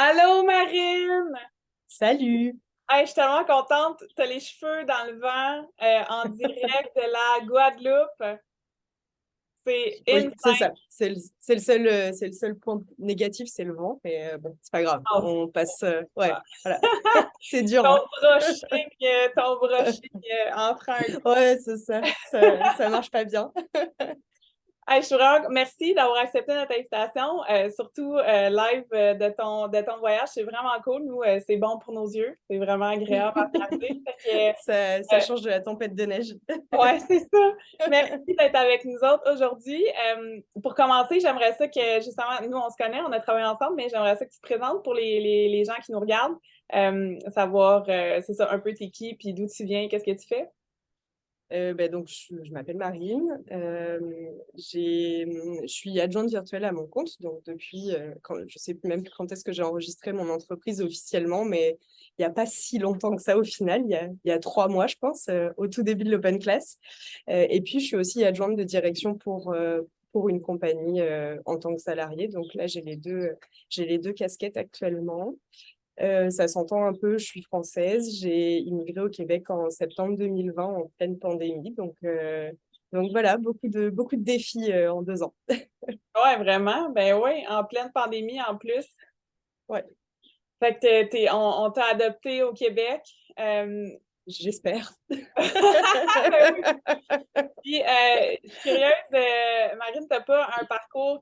Allô, Marine! Salut! Hey, je suis tellement contente. T'as les cheveux dans le vent en direct de la Guadeloupe. C'est Oui, c'est insane. ça. C'est le seul point négatif, c'est le vent. Mais bon, c'est pas grave. Oh, On passe. Ouais, voilà. C'est dur, ton hein. brushing, ton brushing entre un coup. Ouais, c'est ça. Ça marche pas bien. Hey, je suis vraiment... Merci d'avoir accepté notre invitation, surtout live de ton voyage. C'est vraiment cool. Nous, c'est bon pour nos yeux. C'est vraiment agréable à regarder. Fait Ça change de la tempête de neige. Ouais, c'est ça. Merci d'être avec nous autres aujourd'hui. Pour commencer, j'aimerais ça que, justement, nous, on se connaît, on a travaillé ensemble, mais j'aimerais ça que tu te présentes pour les gens qui nous regardent, savoir, c'est ça, un peu t'es qui, puis d'où tu viens, qu'est-ce que tu fais. Donc, je m'appelle Marine. Je suis adjointe virtuelle à mon compte. Donc, depuis, je sais même plus quand est-ce que j'ai enregistré mon entreprise officiellement, mais il n'y a pas si longtemps que ça au final. Il y a 3 mois, je pense, au tout début de l'Open Class. Et puis, je suis aussi adjointe de direction pour une compagnie en tant que salariée. Donc là, j'ai les deux casquettes actuellement. Ça s'entend un peu, je suis française, j'ai immigré au Québec en septembre 2020 en pleine pandémie, donc voilà, beaucoup de défis en 2 ans. Ouais, vraiment. Ben oui, en pleine pandémie en plus. Ouais, Fait que on t'a adopté au Québec. Euh, j'espère. Ben oui. Puis, je suis curieuse, Marine, t'as pas un parcours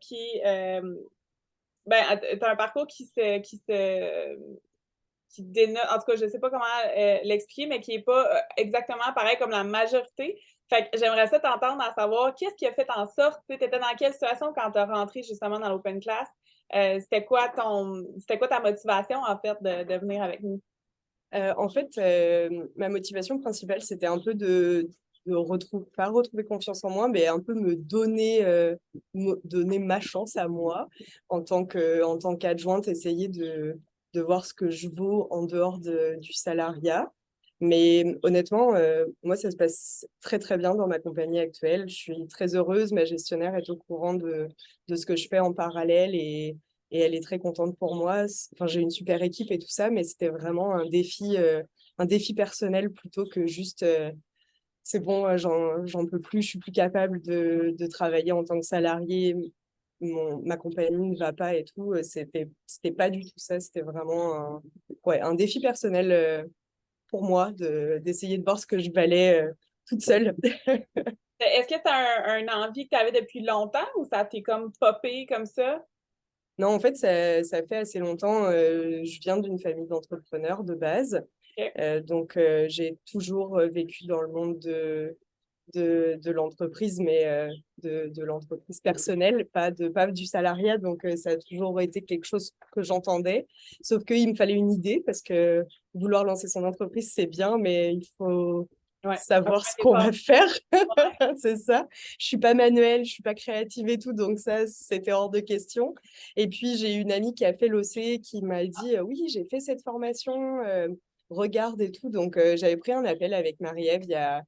t'as un parcours qui dénote, en tout cas, je sais pas comment l'expliquer, mais qui est pas exactement pareil comme la majorité. Fait que j'aimerais ça t'entendre à savoir qu'est-ce qui a fait en sorte, tu étais dans quelle situation quand tu as rentré justement dans l'open class? C'était quoi ta motivation en fait de venir avec nous? En fait, ma motivation principale, c'était un peu de retrouver, pas retrouver confiance en moi, mais un peu me donner ma chance à moi en tant qu'adjointe, essayer de voir ce que je vaux en dehors du salariat. Mais honnêtement, moi, ça se passe très, très bien dans ma compagnie actuelle. Je suis très heureuse. Ma gestionnaire est au courant de ce que je fais en parallèle et elle est très contente pour moi. Enfin, j'ai une super équipe et tout ça, mais c'était vraiment un défi personnel plutôt que juste c'est bon, j'en peux plus, je suis plus capable de travailler en tant que salarié. Ma compagnie ne va pas et tout. C'était pas du tout ça. C'était vraiment un défi personnel pour moi d'essayer de voir ce que je valais toute seule. Est-ce que c'est un envie que tu avais depuis longtemps ou ça t'est comme popé comme ça? Non, en fait, ça fait assez longtemps. Je viens d'une famille d'entrepreneurs de base. Ok. J'ai toujours vécu dans le monde de l'entreprise, mais de l'entreprise personnelle, pas du salariat. Donc, ça a toujours été quelque chose que j'entendais. Sauf qu'il me fallait une idée parce que vouloir lancer son entreprise, c'est bien, mais il faut Ouais. Ça savoir prend ce des qu'on va efforts. faire. Ouais. C'est ça. Je suis pas manuelle, je suis pas créative et tout, donc ça, c'était hors de question. Et puis, j'ai une amie qui a fait l'OC qui m'a dit, oui, j'ai fait cette formation, regarde et tout. Donc, j'avais pris un appel avec Marie-Ève il y a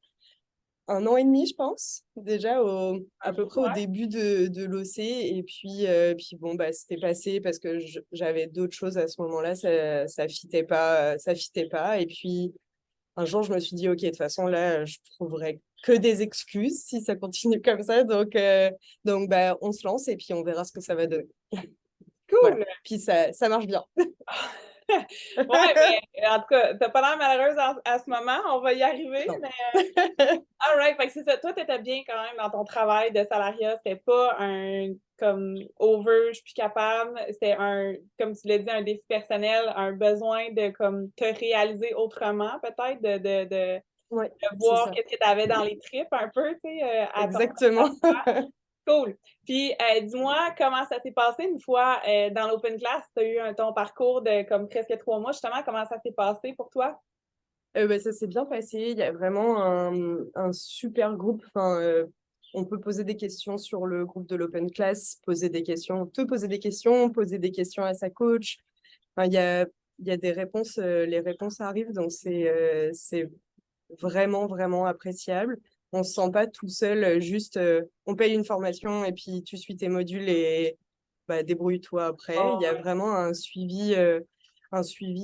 1 an et demi, je pense, déjà à Un peu bout, près au ouais. début de l'OC. Et puis bon, bah, c'était passé parce que j'avais d'autres choses à ce moment-là, ça fitait pas. Et puis, un jour, je me suis dit, OK, de toute façon, là, je trouverai que des excuses si ça continue comme ça. Donc bah, on se lance et puis on verra ce que ça va donner. Voilà. Cool! Puis ça marche bien. Ouais, mais en tout cas, t'as pas l'air malheureuse à ce moment. On va y arriver, Non. mais all right. Fait que c'est ça. Toi, t'étais bien quand même dans ton travail de salariat. C'était pas un comme over, je suis plus capable. C'était comme tu l'as dit, un défi personnel, un besoin de comme te réaliser autrement, peut-être, Ouais, de c'est voir ça. qu'est-ce que tu avais dans les tripes un peu, tu sais, à ton. Exactement. Cool. Puis, dis-moi comment ça s'est passé une fois dans l'open class. Tu as eu ton parcours de comme presque 3 mois, justement. Comment ça s'est passé pour toi? Bah, ça s'est bien passé. Il y a vraiment un super groupe. Enfin, on peut poser des questions sur le groupe de l'Open Class, poser des questions à sa coach. Enfin, il y a des réponses, les réponses arrivent, donc c'est vraiment, vraiment appréciable. On se sent pas tout seul, juste on paye une formation et puis tu suis tes modules bah, débrouille-toi après. Il y a vraiment un suivi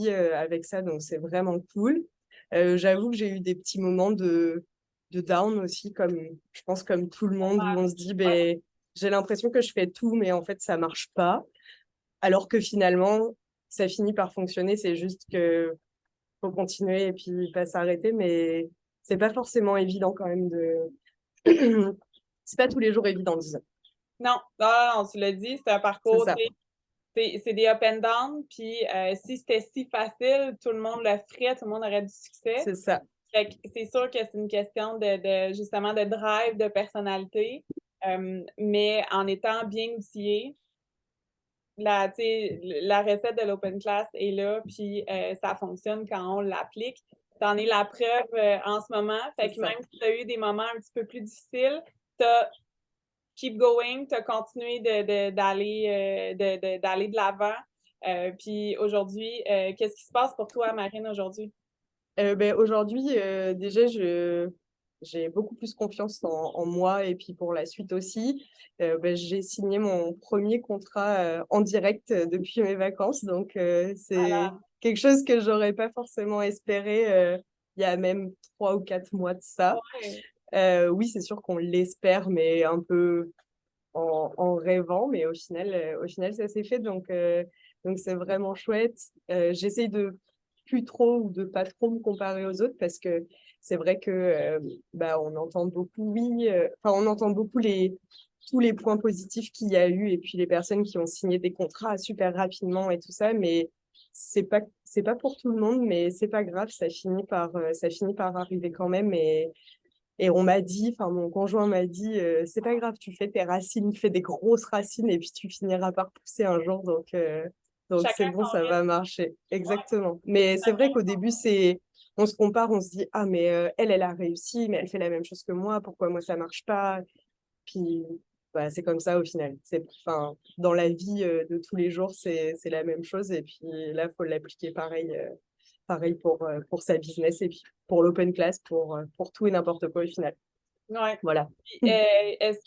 avec ça, donc c'est vraiment cool. J'avoue que j'ai eu des petits moments de down aussi, comme je pense comme tout le monde, où on se dit, ben, j'ai l'impression que je fais tout, mais en fait, ça marche pas. Alors que finalement, ça finit par fonctionner. C'est juste que faut continuer et puis pas s'arrêter, mais c'est pas forcément évident quand même de. C'est pas tous les jours évident, disons. Non, non, non, non, tu l'as dit, c'est un C'est parcours, ça, c'est des up and down, puis si c'était si facile, tout le monde le ferait, tout le monde aurait du succès. c'est ça. Fait que c'est sûr que c'est une question justement de drive, de personnalité, mais en étant bien outillé, la recette de l'open class est là, puis ça fonctionne quand on l'applique. T'en es la preuve en ce moment. Fait que même si tu as eu des moments un petit peu plus difficiles, tu as keep going, tu as continué d'aller de l'avant. Puis aujourd'hui, qu'est-ce qui se passe pour toi, Marine, aujourd'hui? Ben, aujourd'hui, déjà, j'ai beaucoup plus confiance en moi et puis pour la suite aussi. Ben, j'ai signé mon premier contrat en direct depuis mes vacances. Donc, c'est Voilà. quelque chose que j'aurais pas forcément espéré il y a même 3 ou 4 mois de ça. Ouais. Oui, c'est sûr qu'on l'espère, mais un peu en rêvant, mais au final, ça s'est fait. Donc c'est vraiment chouette. J'essaye de plus trop ou de pas trop me comparer aux autres parce que c'est vrai que bah, on entend beaucoup, oui, enfin, on entend beaucoup tous les points positifs qu'il y a eu et puis les personnes qui ont signé des contrats super rapidement et tout ça, mais c'est pas pour tout le monde, mais c'est pas grave, ça finit par arriver quand même et on m'a dit, enfin mon conjoint m'a dit, c'est pas grave, tu fais tes racines, tu fais des grosses racines et puis tu finiras par pousser un jour. Donc c'est Chacun bon, son ça va rythme. marcher. Exactement. Mais c'est vrai qu'au début, on se compare, on se dit, ah mais elle a réussi, mais elle fait la même chose que moi, pourquoi moi ça marche pas? Puis bah, c'est comme ça au final. Enfin, dans la vie de tous les jours, c'est la même chose et puis là, faut l'appliquer pareil. Pareil pour sa business et puis pour l'open class, pour tout et n'importe quoi au final. Ouais. Voilà. Puis, est-ce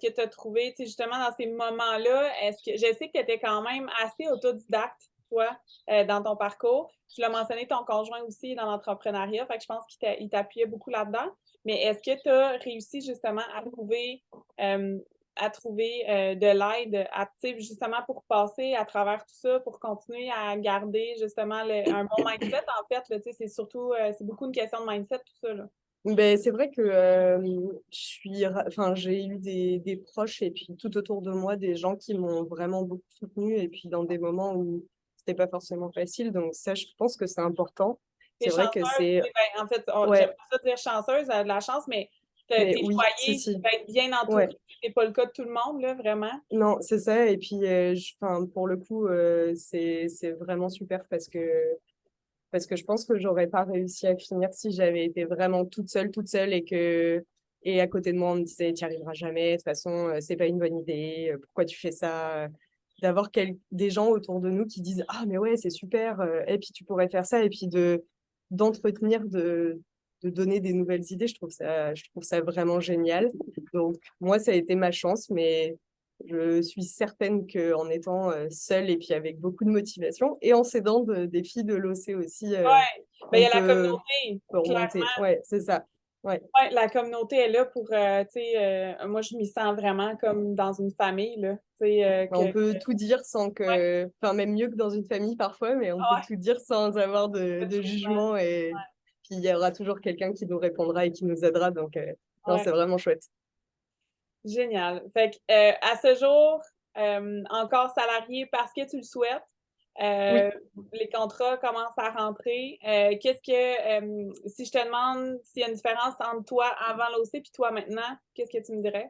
que tu as trouvé, tu sais, justement, dans ces moments-là, je sais que tu étais quand même assez autodidacte, toi, dans ton parcours. Tu l'as mentionné, ton conjoint aussi dans l'entrepreneuriat, fait que je pense qu'il t'appuyait beaucoup là-dedans. Mais est-ce que tu as réussi justement euh, à trouver de l'aide, tu sais, justement pour passer à travers tout ça, pour continuer à garder justement un bon mindset, en fait, là, tu sais, c'est surtout, c'est beaucoup une question de mindset, tout ça, là. Ben, c'est vrai que enfin, j'ai eu des proches et puis tout autour de moi des gens qui m'ont vraiment beaucoup soutenue et puis dans des moments où c'était pas forcément facile. Donc ça, je pense que c'est important. T'es C'est vrai que chanceuse, c'est tu sais, ben, en fait, j'aime ouais, pas ça dire chanceuse, elle a de la chance, mais mais t'es oui, si choyée si. d'être bien Ouais. entourée. C'est pas le cas de tout le monde, là, vraiment. Non, c'est ça. Et puis, enfin, pour le coup, c'est vraiment super parce que je pense que j'aurais pas réussi à finir si j'avais été vraiment toute seule et à côté de moi on me disait tu n'y arriveras jamais, de toute façon c'est pas une bonne idée, pourquoi tu fais ça? D'avoir des gens autour de nous qui disent ah mais ouais c'est super et puis tu pourrais faire ça et puis de d'entretenir de donner des nouvelles idées, je trouve ça vraiment génial. Donc moi ça a été ma chance, mais je suis certaine qu'en étant seule et puis avec beaucoup de motivation et en s'aidant des filles de l'OC aussi, Ouais. Ben, il y on a la peut, communauté, remonter. clairement. Ouais, c'est ça. Ouais. Ouais, la communauté est là pour, tu sais, moi, je m'y sens vraiment comme dans une famille, là. Tu sais, On peut tout dire sans ouais, que, enfin même mieux que dans une famille parfois, mais on peut ouais, tout dire sans avoir de de jugement. jugement et puis il y aura toujours quelqu'un qui nous répondra et qui nous aidera. Donc non, Ouais, c'est vraiment chouette. génial. Fait que, à ce jour, encore salarié parce que tu le souhaites. Oui. Euh, les contrats commencent à rentrer. Si je te demande s'il y a une différence entre toi avant l'OC et toi maintenant, qu'est-ce que tu me dirais?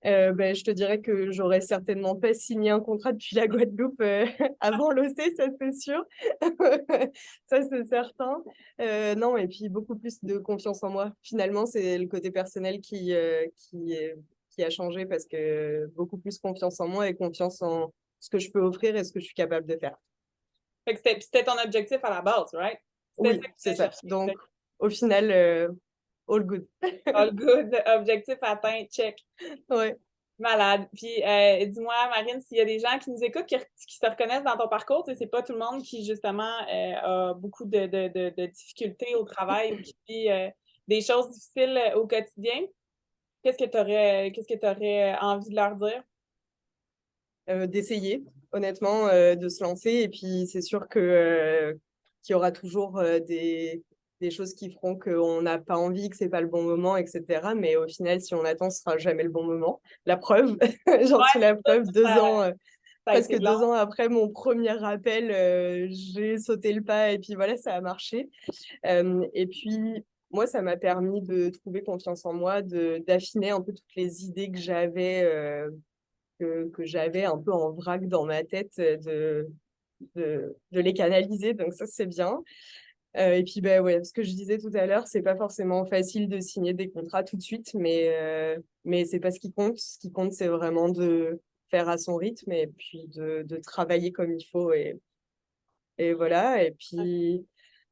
Ben, je te dirais que j'aurais certainement pas signé un contrat depuis la Guadeloupe avant l'OC, ça c'est sûr. Ça c'est certain. Non, et puis beaucoup plus de confiance en moi. Finalement, c'est le côté personnel qui a changé parce que beaucoup plus confiance en moi et confiance en ce que je peux offrir et ce que je suis capable de faire. Fait que c'était ton objectif à la base, right? C'était ça Oui, que tu c'est voulais ça. chercher. Donc, au final, all good. All good, objectif atteint, check. Ouais. Malade. Puis, dis-moi, Marine, s'il y a des gens qui nous écoutent, qui se reconnaissent dans ton parcours, tu sais, c'est pas tout le monde qui, justement, a beaucoup de difficultés au travail ou qui vit des choses difficiles au quotidien. Qu'est-ce que tu aurais envie de leur dire? D'essayer, honnêtement, de se lancer. Et puis, c'est sûr qu'il y aura toujours des choses qui feront qu'on n'a pas envie, que c'est pas le bon moment, etc. Mais au final, si on attend, ce sera jamais le bon moment. La preuve, j'en suis la Ça, preuve. 2 ans, ça a presque été long. 2 ans après mon premier rappel, j'ai sauté le pas et puis voilà, ça a marché. Et puis, moi, ça m'a permis de trouver confiance en moi, d'affiner un peu toutes les idées que j'avais un peu en vrac dans ma tête, de les canaliser. Donc ça, c'est bien. Et puis, bah, ouais, ce que je disais tout à l'heure, c'est pas forcément facile de signer des contrats tout de suite, mais c'est pas ce qui compte. Ce qui compte, c'est vraiment de faire à son rythme et puis de travailler comme il faut. Et voilà. Et puis,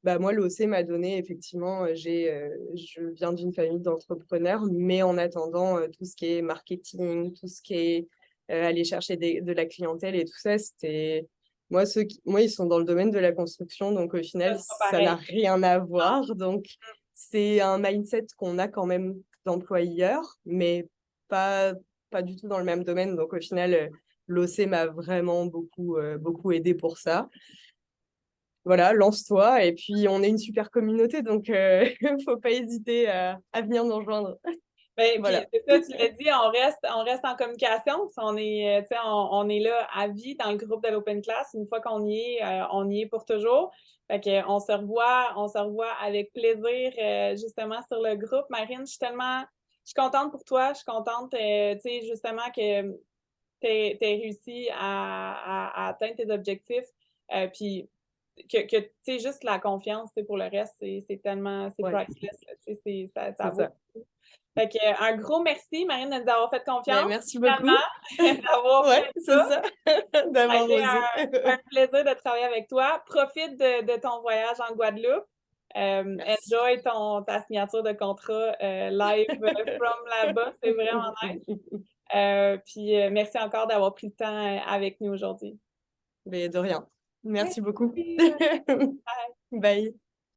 bah, moi, l'OC m'a donné, effectivement, je viens d'une famille d'entrepreneurs, mais en attendant, tout ce qui est marketing, tout ce qui est aller chercher de la clientèle et tout ça, c'était. Moi, ils sont dans le domaine de la construction, donc au Ça, final, c'est pas ça pareil. n'a rien à Non. voir. Donc, c'est un mindset qu'on a quand même d'employeur, mais pas, pas du tout dans le même domaine. Donc, au final, l'OC m'a vraiment beaucoup aidé pour ça. Voilà, lance-toi. Et puis, on est une super communauté, donc faut pas hésiter à venir nous rejoindre. Ben, puis Voilà. c'est ça, tu l'as dit, on reste en communication. On est, tu sais, on est là à vie dans le groupe de l'Open Class. Une fois qu'on on y est pour toujours. Fait que, on se revoit avec plaisir, justement, sur le groupe. Marine, je suis contente pour toi. Je suis contente, tu sais, justement, que t'aies réussi à atteindre tes objectifs. Puis tu sais, juste la confiance, tu sais, pour le reste, c'est tellement, c'est Ouais, priceless, là, tu sais, ça c'est vaut ça. le coup. Fait que, un gros merci, Marine, de nous avoir fait Ben, confiance, merci beaucoup. finalement, d'avoir Ouais, fait c'est ça. ça, Ça a d'avoir été osé. un plaisir de travailler avec toi. Profite de ton voyage en Guadeloupe. Merci. Enjoy ta signature de contrat live from là-bas. C'est vraiment nice. Puis merci encore d'avoir pris le temps avec nous aujourd'hui. Mais de rien. Merci beaucoup. Merci. Bye.